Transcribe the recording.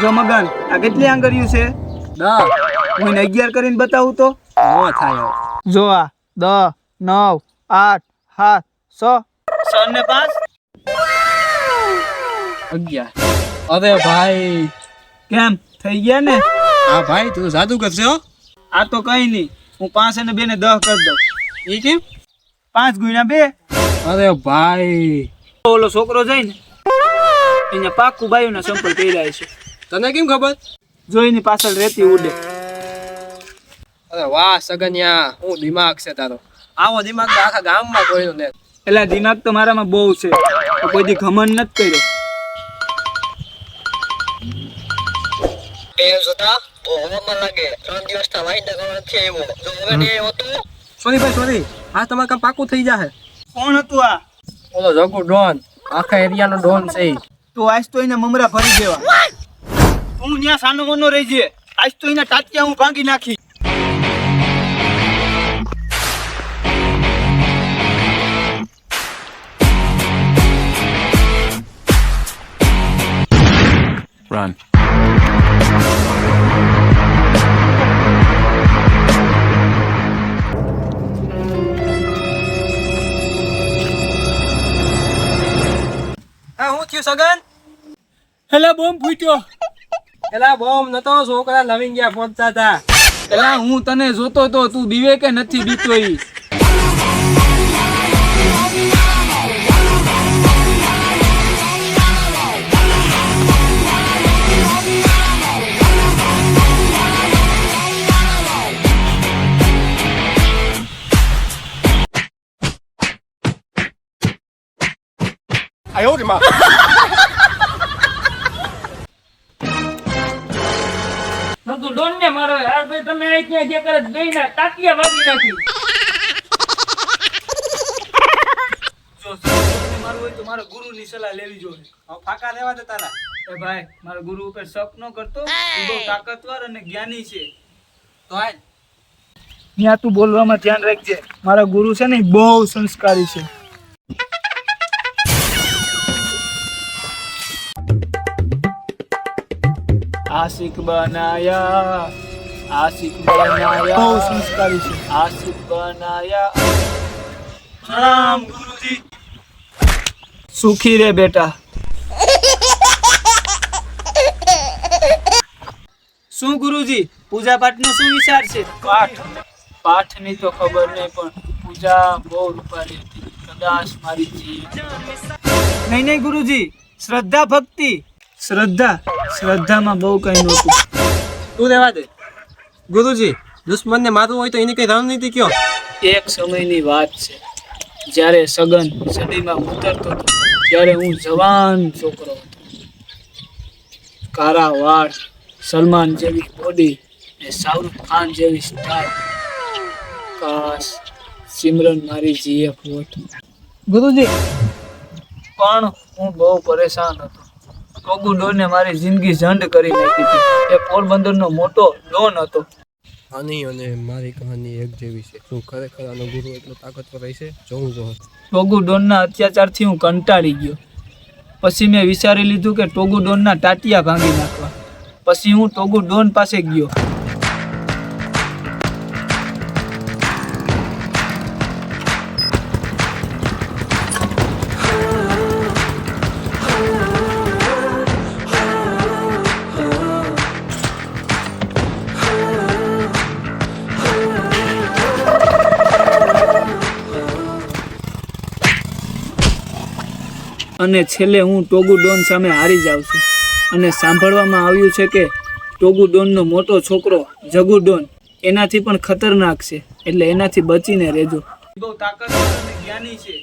જો મગન આ કેટલી આંગળીયું છે? 10. હું એને 11 કરીને બતાવું તો નો થાય. જો આ 10 9 8 7 6 ને 5 11. અરે ભાઈ કેમ થઈ ગયા ને? હા ભાઈ તું જાદુ કરશે હો. આ તો કઈ નહીં, હું 5 અને 2 ને 10 કરી દઉં. એ કેમ? 5 ગુણ્યા 2. અરે ભાઈ ઓલો છોકરો જઈને એને પાકું બાયુના સંપલ પહેર્યા છે. તને કેમ ખબર? જોઈની પાછળ રેતી ઉડે. અરે વાહ સગનિયા, હું દિમાગ છે તારો. આવો દિમાગ તો આખા ગામમાં કોઈનો નથી. એટલે દિમાગ તો મારામાં બહુ છે, કોઈ દી ઘમંડ નથી કર્યો. સોરી ભાઈ સોરી, આ તમારે કામ પાકું થઈ જાય. કોણ હતું આ? ઓલો જગુ ડોન, આખા એરિયાનો ડોન છે. તો આજ તો એને મમરા ભરી દેવા. તું ત્યાં સાનો મનો રહેજે, આજ તો એના ટાટિયા હું ભાંગી નાખી. Run. હા હું થયું સગન? હેલા બોમ્બ ફૂટ્યો. એલા બોમ્બ નતો, છોકરા લવિંગ ગયા પહોંચતા હતા. એલા હું તને જોતો તો, તું બીવે કે નથી બીતો? ઈ તું ડોન ને મારો યાર ભાઈ, તમે આ ક્યાં જે કરે ગઈ ના ટાટિયા વાગી નાખી. જો તને મારું હોય તો મારા ગુરુની સલાહ લેવી જોઈએ. હવે ફાકા રહેવા દે તારા. એ ભાઈ મારા ગુરુ ઉપર શક ન કરતો, તું બહુ તાકાતવર અને જ્ઞાની છે. તો હાલ. ત્યાં તું બોલવામાં ધ્યાન રાખજે. મારા ગુરુ છે ને બહુ સંસ્કારી છે. આશિક બનાયા, આશિક બનાયા, બહુ સંસ્કારી છે. આશિક બનાયા. રામ ગુરુજી. સુખી રે બેટા. શું ગુરુજી, પૂજા પાઠનો શું વિચાર છે? પાઠની તો ખબર નહીં, પણ પૂજા બહુ રૂપારી હતી. કદાચ મારી જીવ. નહીં ગુરુજી, શ્રદ્ધા ભક્તિ. શ્રદ્ધામાં બહુ કઈ નહોતું. તું રહેવા દે. ગુરુજી, દુશ્મનને મારવું હોય તો એની કઈ રણનીતિ કયો? એક સમયની વાત છે, જ્યારે સગન સદીમાં ઉતરતો હતો, ત્યારે હું જવાન છોકરો હતો. કારા વાળ, સલમાન જેવી બોડી ને શાહરુખ ખાન જેવી સ્ટાઇલ. કાશ સિમરન મારી જીએફ હોત. ગુરુજી, પણ હું બહુ પરેશાન હતો. ટોગુ ડોને મારી જિંદગી ઝંડ કરી નાખી હતી. એ પોરબંદરનો મોટો ડોન હતો. આની અને મારી કહાની એક જેવી છે. શું ખરેખર આનો ગુરુ એટલો તાકાતવર રહેશે? જોઉં જો. ટોગુ ડોનના અત્યાચારથી હું કંટાળી ગયો. પછી મેં વિચારી લીધું કે ટોગુ ડોનના ટાટિયા ભાંગી નાખવા. પછી હું ટોગુ ડોન પાસે ગયો. અને છેલ્લે હું ટોગુ ડોન સામે હારી જાઉં છું. અને સાંભળવામાં આવ્યું છે કે ટોગુ ડોનનો મોટો છોકરો જગુ ડોન એનાથી પણ ખતરનાક છે, એટલે એનાથી બચીને રહેજો. બહુ તાકાતવર અને જ્ઞાની છે.